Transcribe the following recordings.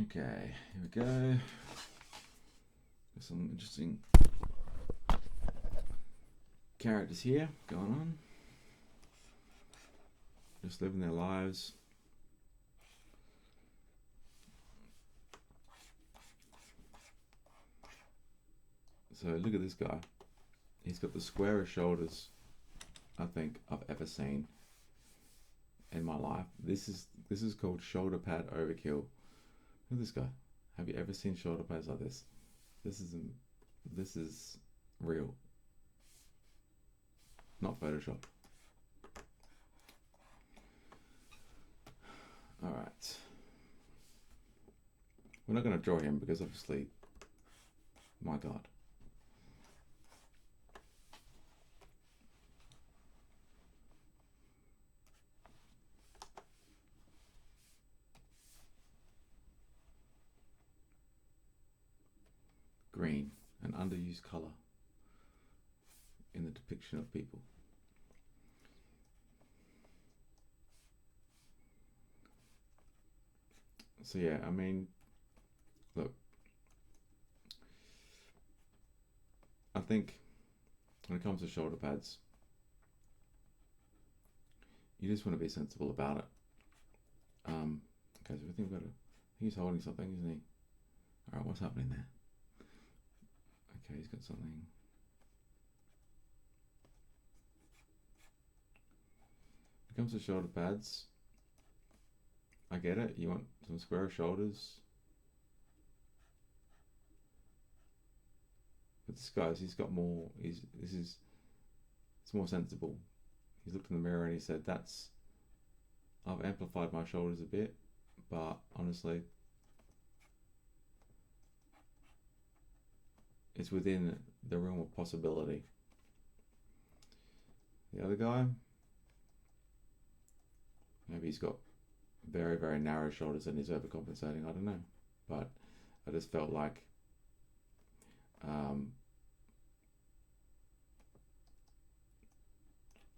Okay, here we go. Some interesting characters here going on. Just living their lives. So look at this guy. He's got the squarest shoulders I think I've ever seen in my life. This is called shoulder pad overkill. Look at this guy. Have you ever seen shoulder pads like this? This is real, not Photoshop. All right. We're not going to draw him because obviously, my God. Green, an underused color in the depiction of people. So yeah, I mean, look, I think when it comes to shoulder pads, you just want to be sensible about it. Okay, so I think he's holding something, isn't he? All right, what's happening there? Okay, he's got something. When it comes to shoulder pads, I get it. You want some square shoulders. But this guy's, he's got more. It's more sensible. He's looked in the mirror and he said, I've amplified my shoulders a bit, but honestly, it's within the realm of possibility. The other guy, maybe he's got very, very narrow shoulders and he's overcompensating. I don't know. But I just felt like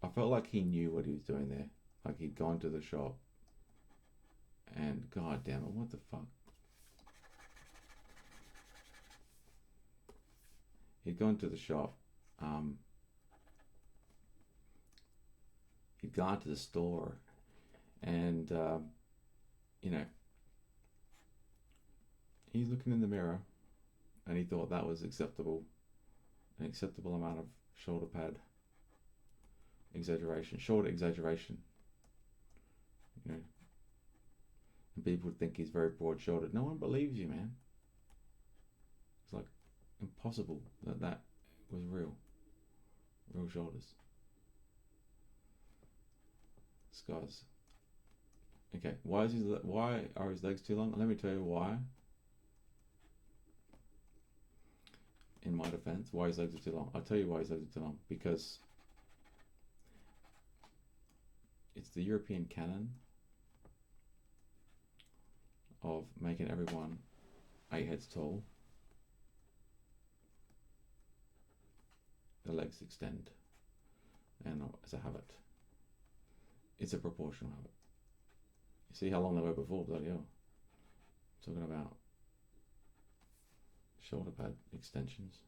I felt like he knew what he was doing there. Like he'd gone to the shop and god damn it, what the fuck? He'd gone to the shop. He'd gone to the store and you know, he's looking in the mirror and he thought that was acceptable, an acceptable amount of shoulder pad exaggeration, shoulder exaggeration. You know, and people would think he's very broad shouldered. No one believes you, man. It's like impossible that was real shoulders. This guy's okay. Why are his legs too long? Let me tell you why. In my defense, why his legs are too long. I'll tell you why his legs are too long. Because it's the European canon of making everyone 8 heads tall. The legs extend, and it's a habit. It's a proportional habit. You see how long they were before, bloody hell. Talking about shoulder pad extensions.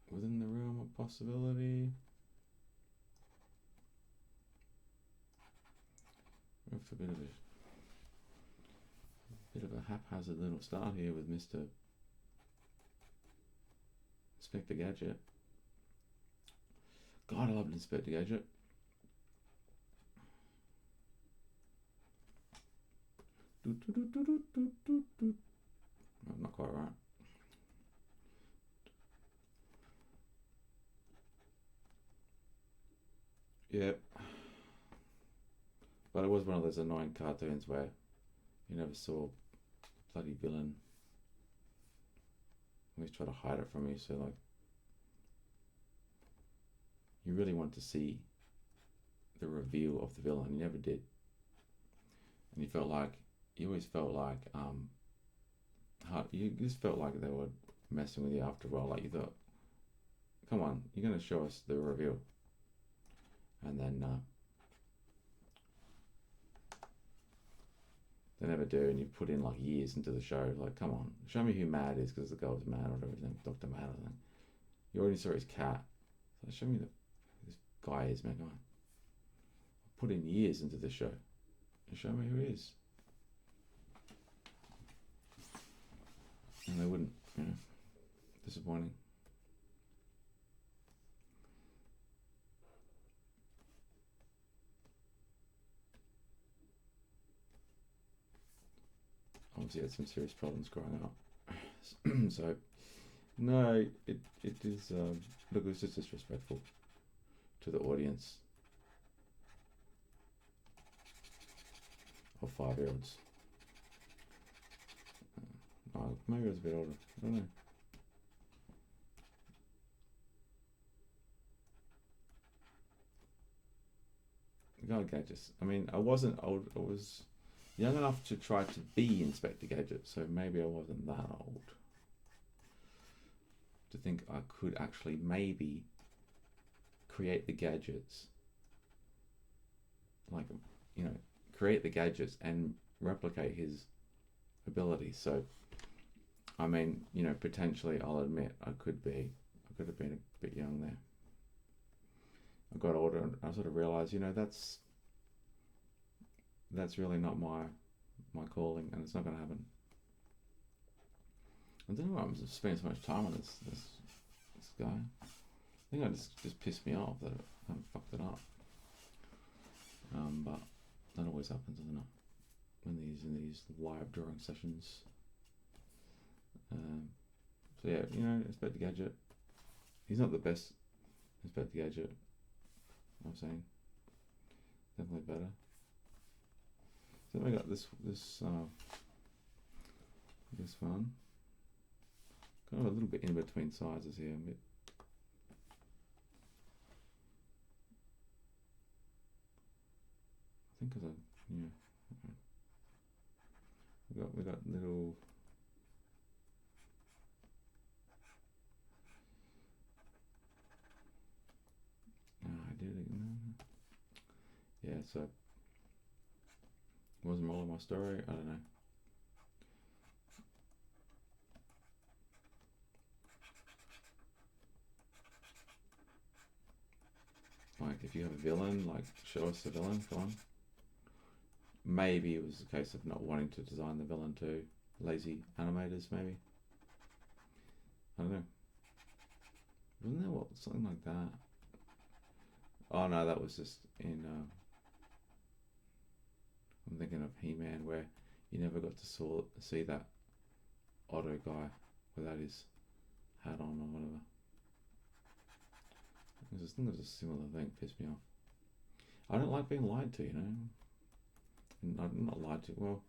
Within the realm of possibility. We're off to a bit of a haphazard little start here with Mr. Inspector Gadget. God, I loved Inspector Gadget. No, not quite right. Yep. But it was one of those annoying cartoons where you never saw the bloody villain. Always try to hide it from you, so like you really want to see the reveal of the villain. You never did. And you always felt like you just felt like they were messing with you after a while. Like you thought, come on, you're gonna show us the reveal. And then They never do, and you put in like years into the show. Like, come on, show me who Mad is, because the girl was Mad or whatever his name, Doctor Mad. I think you already saw his cat. So show me who this guy is, man. Come on, put in years into the show, and show me who he is. And they wouldn't. Disappointing. Obviously had some serious problems growing up. So no, it is look, it was just disrespectful to the audience of 5-year-olds. Maybe I was a bit older. I don't know. God, Gadgets. I mean, I wasn't old. I was young enough to try to be Inspector Gadget, so maybe I wasn't that old to think I could actually maybe create the gadgets, like, create the gadgets and replicate his abilities. So, I mean, potentially, I'll admit I could have been a bit young there. I got older and I sort of realised, that's really not my calling, and it's not going to happen. I don't know why I'm spending so much time on this guy. I think I just pissed me off that I kind of fucked it up. But that always happens, doesn't it? In these live drawing sessions. So yeah, Inspector Gadget. He's not the best Inspector Gadget, I'm saying. Definitely better. So we got this one. Kind of a little bit in between sizes here. I think because we got little. I did it. Yeah, so wasn't rolling my story. I don't know. Like, if you have a villain, like, show us the villain. Come on. Maybe it was a case of not wanting to design the villain too. Lazy animators, maybe. I don't know. Wasn't there something like that? Oh no, that was just in. I'm thinking of He-Man, where you never got to see that Otto guy without his hat on or whatever. I think there's a similar thing. Pissed me off. I don't like being lied to, And I'm not lied to. Well,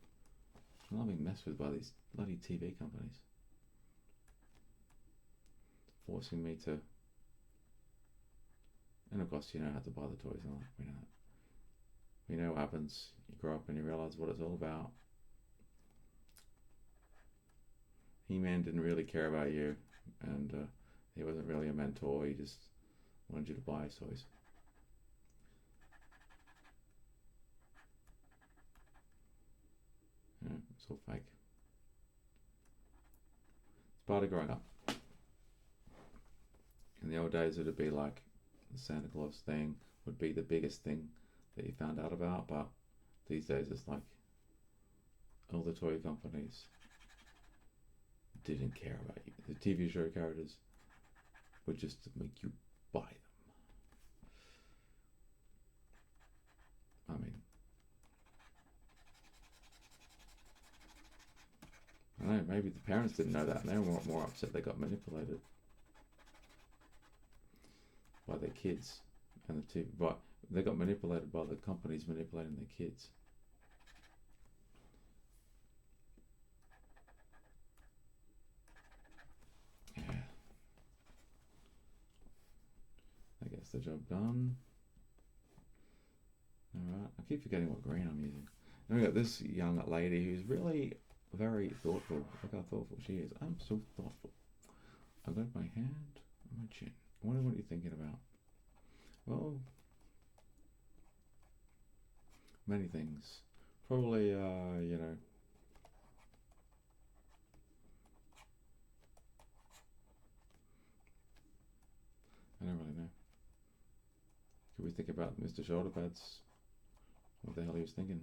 I'm not being messed with by these bloody TV companies, forcing me to. And of course, how to buy the toys and all that. We know that. We know what happens. You grow up and you realise what it's all about. He-Man didn't really care about you, and he wasn't really a mentor. He just wanted you to buy his toys. It's all fake. It's part of growing up. In the old days, it'd be like the Santa Claus thing would be the biggest thing that you found out about, but these days it's like all the toy companies didn't care about you. The TV show characters were just to make you buy them. I mean, I don't know, maybe the parents didn't know that and they were more upset they got manipulated by their kids and the TV, but they got manipulated by the companies manipulating their kids. Yeah. I guess the job done. Alright, I keep forgetting what green I'm using. And we got this young lady who's really very thoughtful. Look how thoughtful she is. I'm so thoughtful. I've got my hand on my chin. I wonder what you're thinking about. Well, many things. Probably, Could we think about Mr. Shoulder Pads? What the hell he was thinking?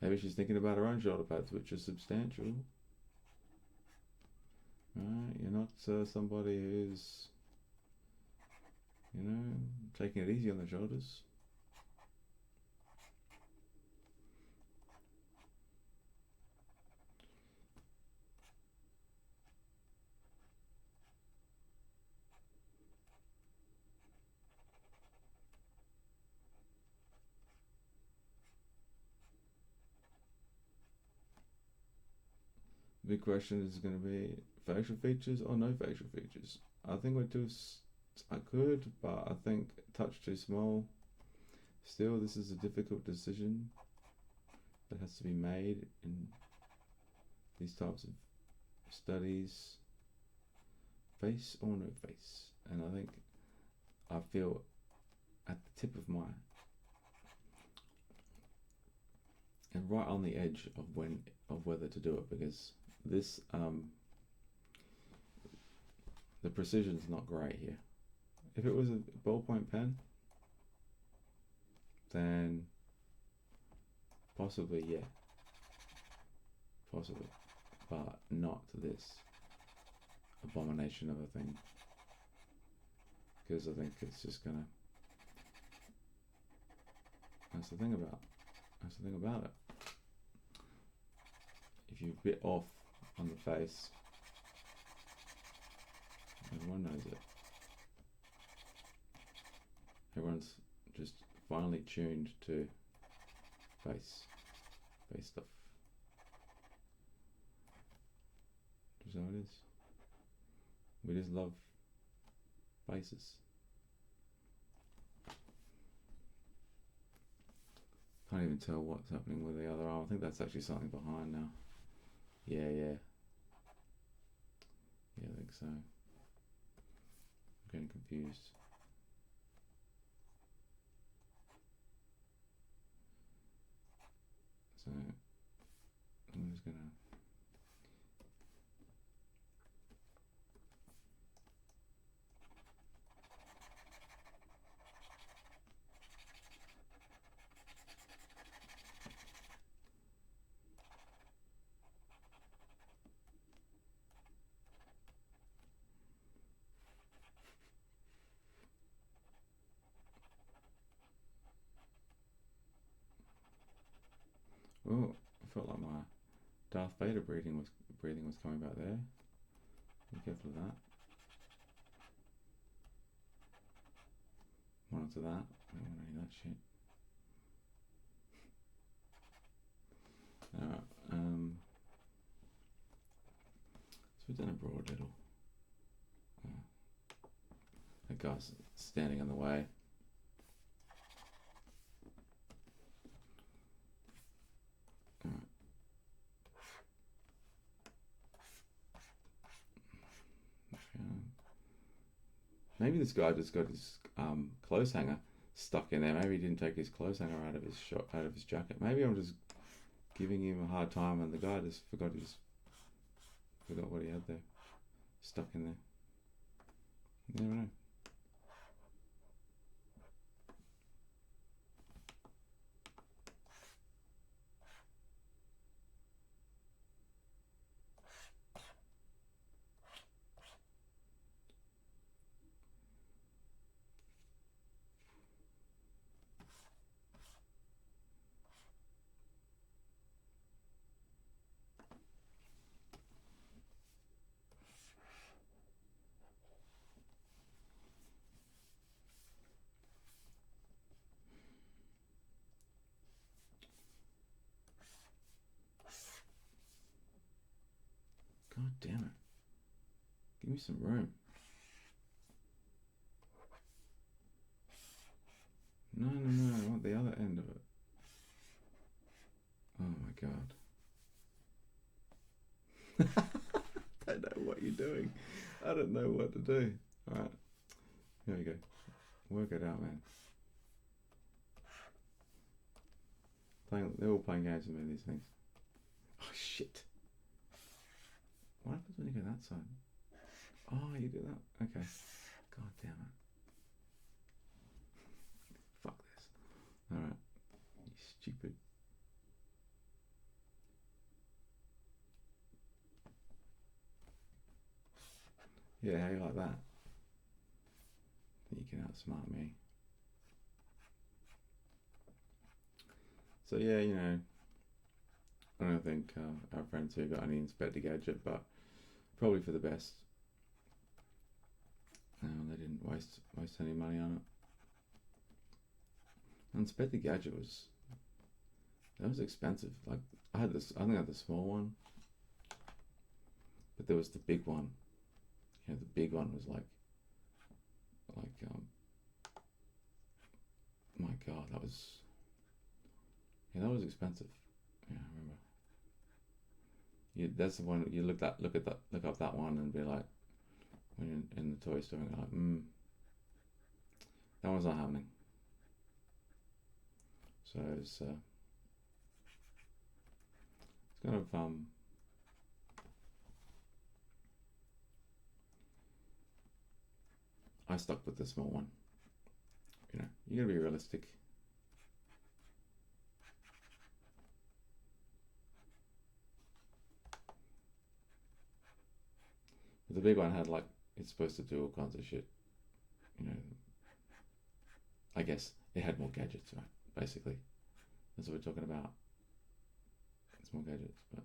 Maybe she's thinking about her own shoulder pads, which are substantial. Right? You're not somebody who's, taking it easy on the shoulders. Big question is going to be facial features or no facial features. I think we're too. I could, but I think touch too small. Still, this is a difficult decision that has to be made in these types of studies. Face or no face, and I think I feel at the tip of my and right on the edge of whether to do it, because this the precision's not great here. If it was a ballpoint pen, then possibly, yeah, possibly, but not this abomination of a thing, because I think it's just gonna. That's the thing about it. If you bit off on the face, everyone knows it. Everyone's just finely tuned to face stuff. Just how it is. We just love faces. Can't even tell what's happening with the other arm. I think that's actually something behind now. Yeah, I think so. I'm getting confused. So I'm just gonna. Oh, I felt like my Darth Vader breathing was coming back there. Be careful of that. Monitor that. I don't want any of that shit. Alright, so we've done a broad little. That guy's standing in the way. Maybe this guy just got his clothes hanger stuck in there. Maybe he didn't take his clothes hanger out of his jacket. Maybe I'm just giving him a hard time, and the guy just forgot what he had there stuck in there. You never know. God damn it. Give me some room. No, I want the other end of it. Oh my god. I don't know what you're doing. I don't know what to do. Alright. Here we go. Work it out, man. They're all playing games with me, these things. Oh shit. What happens when you go that side? Oh, you do that? Okay. God damn it. Stupid. Yeah, how you like that? You can outsmart me. So yeah, I don't think our friends here got any Inspector Gadget, but probably for the best. They didn't waste any money on it. And Inspector Gadget was expensive. Like I think I had the small one, but there was the big one. The big one was like my God, that was expensive. Yeah, I remember. That's the one you look up that one and be like, when you're in the toy store and you're like, that one's not happening. So it's kind of I stuck with the small one. You gotta be realistic. But the big one had it's supposed to do all kinds of shit. I guess it had more gadgets, right? Basically, that's what we're talking about. It's more gadgets, but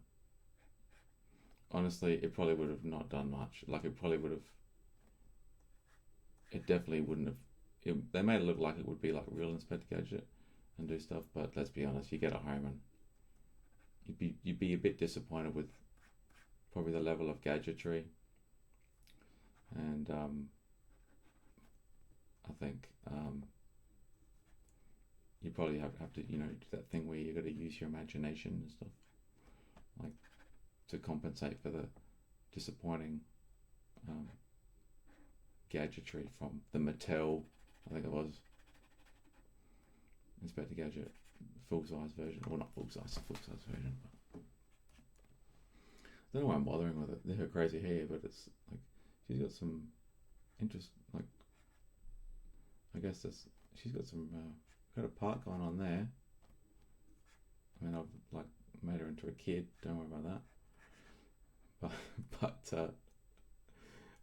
honestly, it probably would have not done much. It probably would have. It definitely wouldn't have. They made it look like it would be like a real Inspector Gadget and do stuff, but let's be honest, you get it home and you'd be a bit disappointed with probably the level of gadgetry, and I think you probably have to do that thing where you got to use your imagination and stuff, like to compensate for the disappointing gadgetry from the Mattel, I think it was, Inspector Gadget full size version, or not full size version. But I don't know why I'm bothering with it. Her crazy hair, but it's like she's got some interest. I guess she's got some got a part going on there. I mean, I've made her into a kid. Don't worry about that. But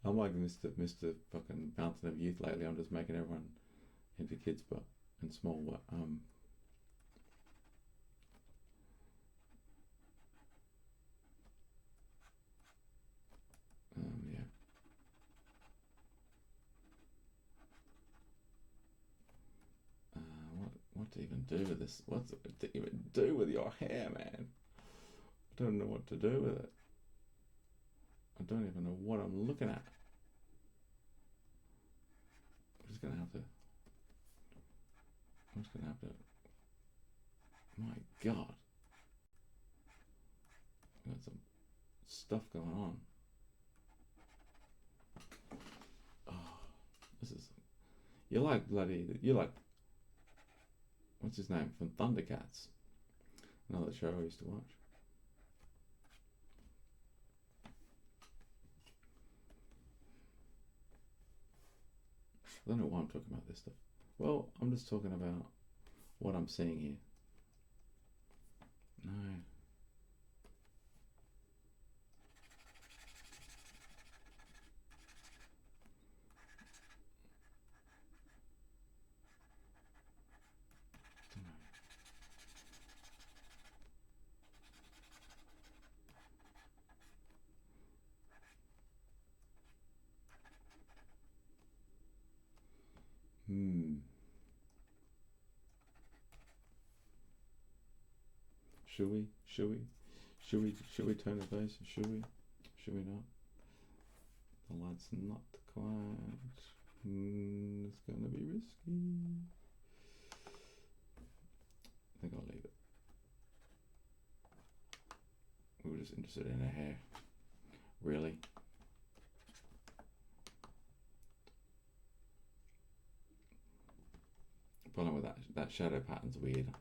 I'm like Mr. fucking Fountain of Youth lately. I'm just making everyone into kids, but and small. But yeah. What to even do with this? What to even do with your hair, man? I don't know what to do with it. I don't even know what I'm looking at. I'm just gonna have to. My God, I got some stuff going on. Oh, this is. You're like bloody. You're like. What's his name from Thundercats? Another show I used to watch. I don't know why I'm talking about this stuff. Well, I'm just talking about what I'm seeing here. No. Should we? Should we turn the face? Should we? Should we not? The light's not quite. It's gonna be risky. I think I'll leave it. We were just interested in her hair. Really? The problem with that shadow pattern's weird.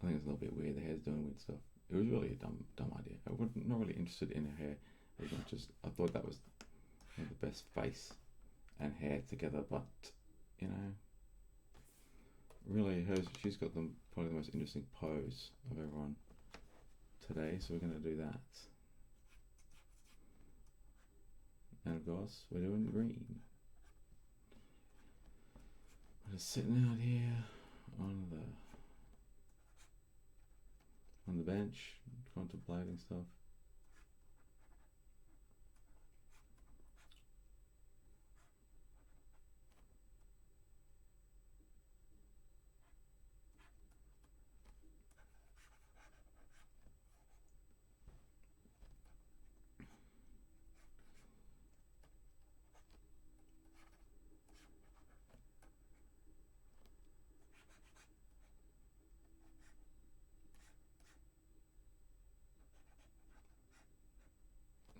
I think it's a little bit weird. The hair's doing weird stuff. It was really a dumb idea. I was not really interested in her hair as much as I thought that was the best face and hair together. But really, she's got probably the most interesting pose of everyone today, so we're going to do that. And of course, we're doing green. We're just sitting out here on the bench, contemplating stuff.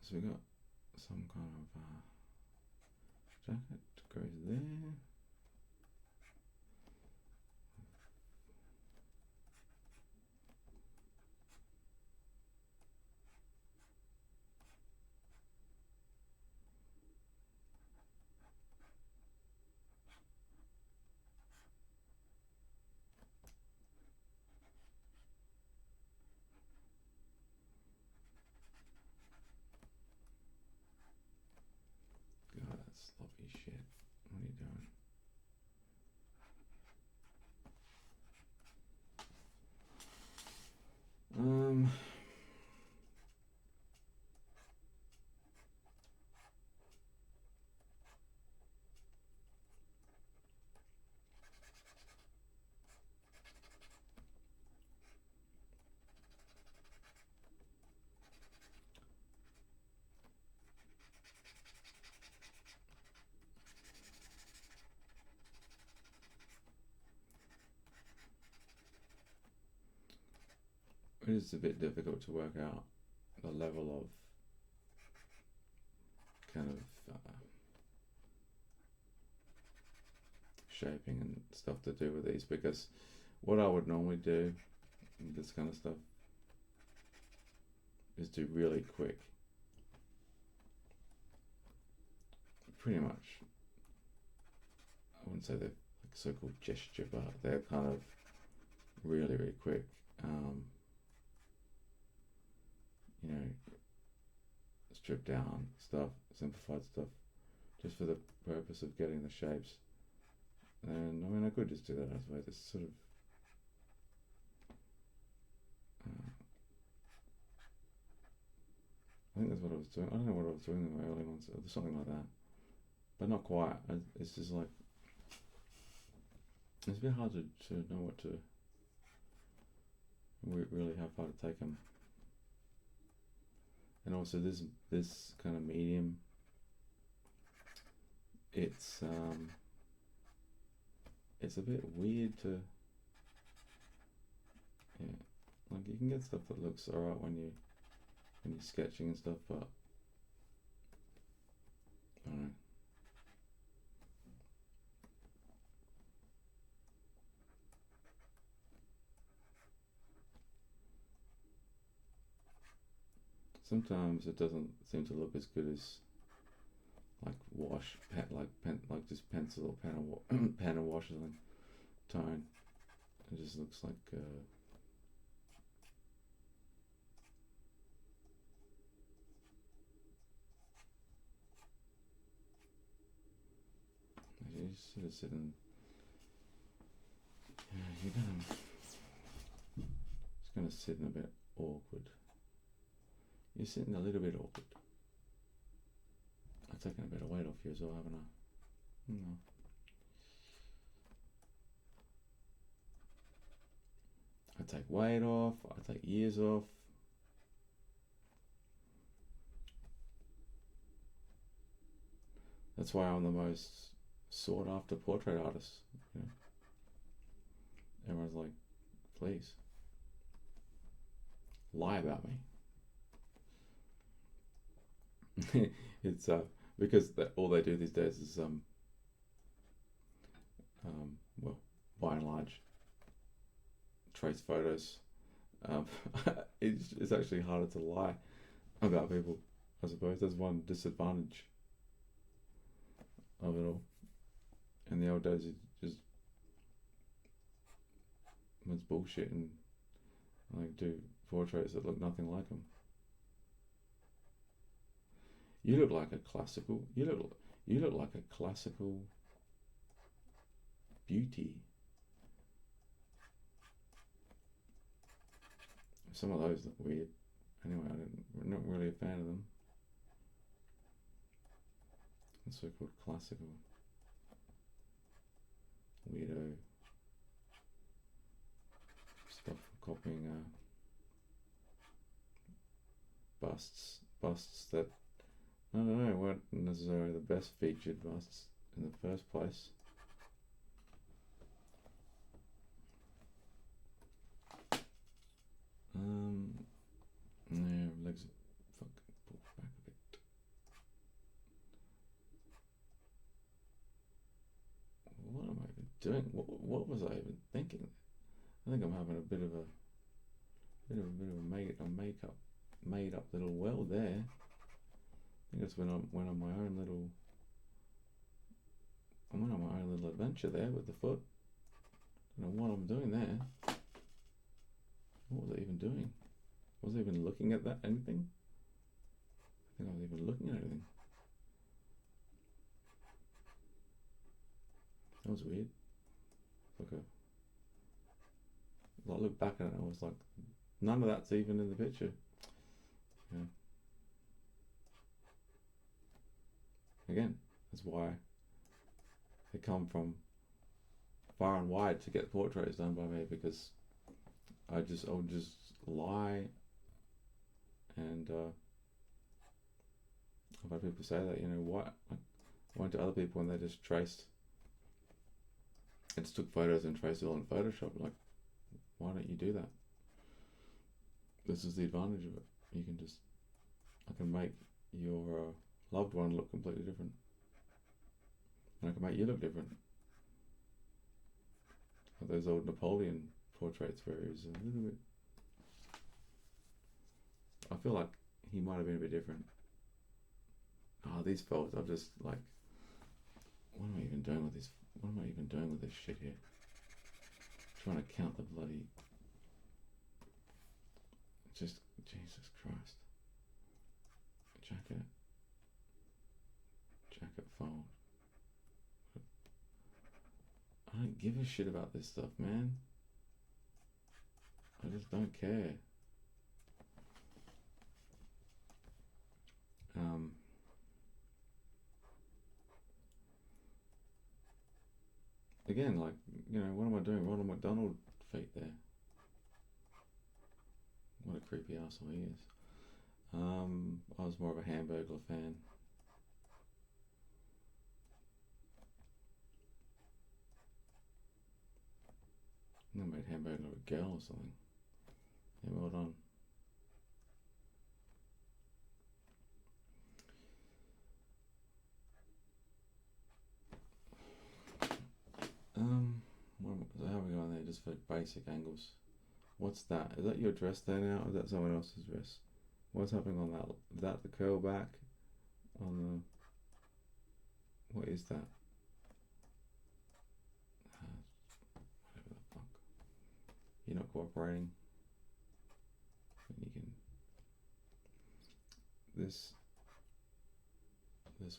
So we got some kind of jacket goes there. God, that's sloppy shit. What are you doing? It is a bit difficult to work out the level of kind of shaping and stuff to do with these, because what I would normally do in this kind of stuff is do really quick, pretty much. I wouldn't say they're like so-called gesture, but they're kind of really quick. You know, stripped down stuff, simplified stuff, just for the purpose of getting the shapes. And I mean, I could just do that, I suppose. It's sort of I think that's what I was doing. I don't know what I was doing in the early ones, or something like that, but not quite. It's just like it's a bit hard to know what to really how far to take them. And also this kind of medium, it's a bit weird to, yeah, like you can get stuff that looks alright when you're sketching and stuff, but I don't know. Sometimes it doesn't seem to look as good as like wash, like just pencil or pen and wash and tone. It just looks like you just sort of sitting. Yeah, you're gonna sit in a bit awkward. You're sitting a little bit awkward. I've taken a bit of weight off you as well, haven't I? No. I take weight off, I take years off. That's why I'm the most sought after portrait artist. You know? Everyone's like, please, lie about me. It's because all they do these days is well, by and large, trace photos. It's actually harder to lie about people, I suppose. That's one disadvantage of it all. In the old days, you just it's bullshit and like do portraits that look nothing like them. You look like a classical. You look like a classical beauty. Some of those look weird. Anyway, I'm not really a fan of them. It's so-called classical. Weirdo stuff for copying busts that I don't know weren't necessarily the best featured busts in the first place. Yeah, legs are fucking pulled back a bit. What am I even doing? What was I even thinking? I think I'm having a bit of a made up little well there. I think that's when I went on my own little adventure there with the foot. I don't know what I'm doing there. What was I even doing? Was I even looking at that anything? I think I was even looking at anything. That was weird. Like I looked back at it and I was like, none of that's even in the picture. Yeah. Again, that's why they come from far and wide to get portraits done by me, because I would just lie, and I've had people say that, what, like, went to other people and they just took photos and traced it all in Photoshop. Like, why don't you do that? This is the advantage of it. I can make your loved one look completely different, and I can make you look different. Like those old Napoleon portraits where he was a little bit. I feel like he might have been a bit different. These photos, I'm just like, what am I even doing with this? What am I even doing with this shit here? Trying to count the bloody. Just Jesus Christ. Jacket fold. I don't give a shit about this stuff, man. I just don't care. Again, like, what am I doing? Ronald McDonald feet there. What a creepy asshole he is. I was more of a Hamburglar fan. I think I made Hamburglar a girl or something. Yeah, well done. How are we going there? Just for basic angles. What's that? Is that your dress there now, or is that someone else's dress? What's happening on that? Is that the curl back? What is that? Whatever the fuck. You're not cooperating. And you can. This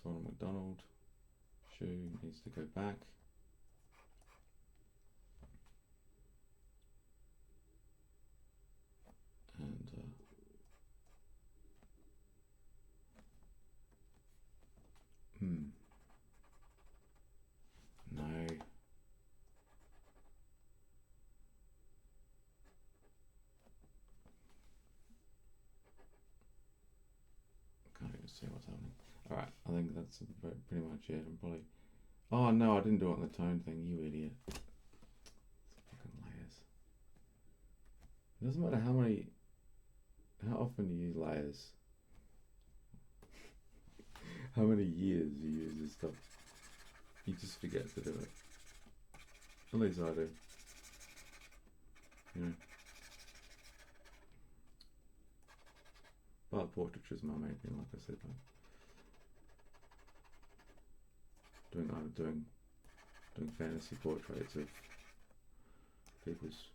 Ronald McDonald shoe needs to go back. And no. Can't even see what's happening. Alright, I think that's pretty much it. I'm probably. Oh no, I didn't do it on the tone thing, you idiot. It's fucking layers. It doesn't matter how often you use layers. How many years you use this stuff. You just forget to do it. At least I do. But portraiture is my main thing, like I said. Doing fantasy portraits of people's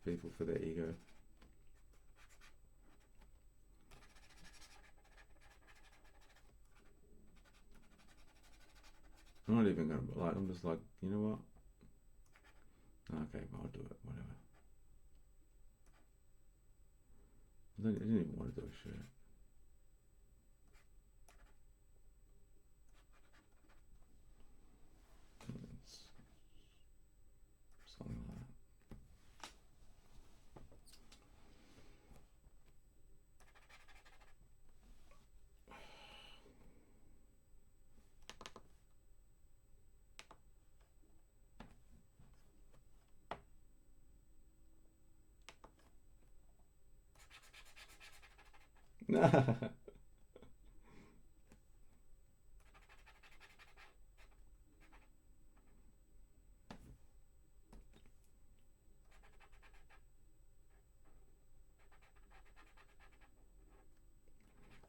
people for their ego. I'm not even gonna like. I'm just like, you know what? Okay, I'll do it. Whatever. I didn't even want to do a shirt. It's something like that.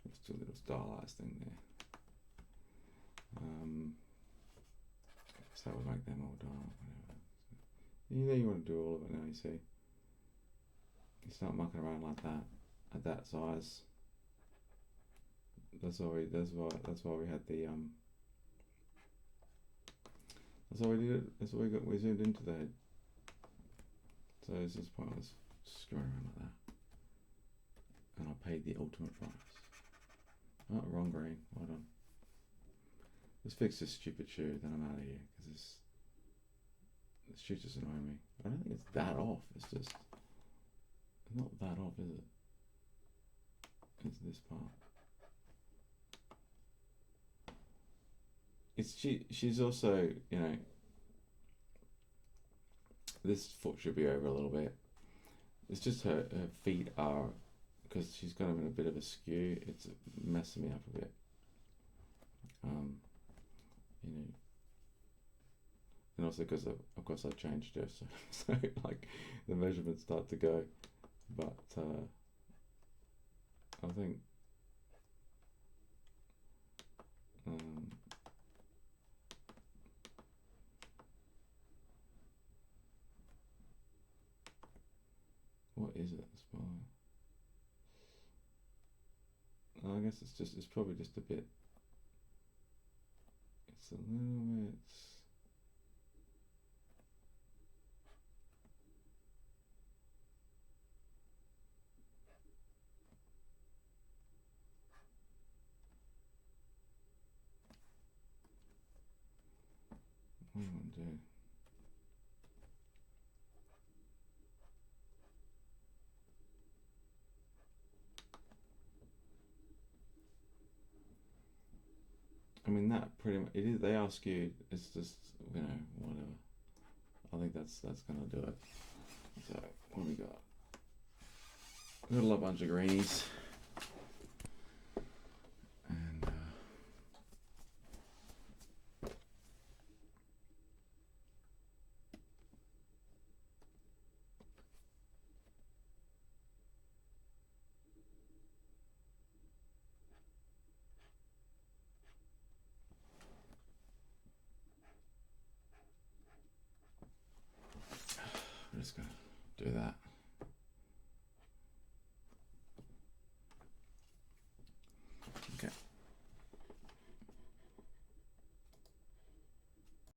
Just a little stylized thing there. So we'll make them all dark, whatever. You want to do all of it now, you see. You start mucking around like that, at that size. That's why we had the that's why we did it. That's why we zoomed into the head. So it's just pointless screwing around like that. And I paid the ultimate price. Oh, wrong green. Hold on. Let's fix this stupid shoe, then I'm out of here, because this shoe just annoying me. I don't think it's that off. It's just not that off, is it? It's this part. She's also, you know, this foot should be over a little bit. It's just her feet are, because she's got them in a bit of a skew, it's messing me up a bit. You know, and also because of course I've changed her, so like the measurements start to go, but I think what is it? I guess it's probably just a bit. It's a little bit. What do you want to do? I mean, that pretty much it is. They are skewed. It's just, you know, whatever. I think that's gonna do it. So what do we got? We got a bunch of greenies, and we're just gonna do that.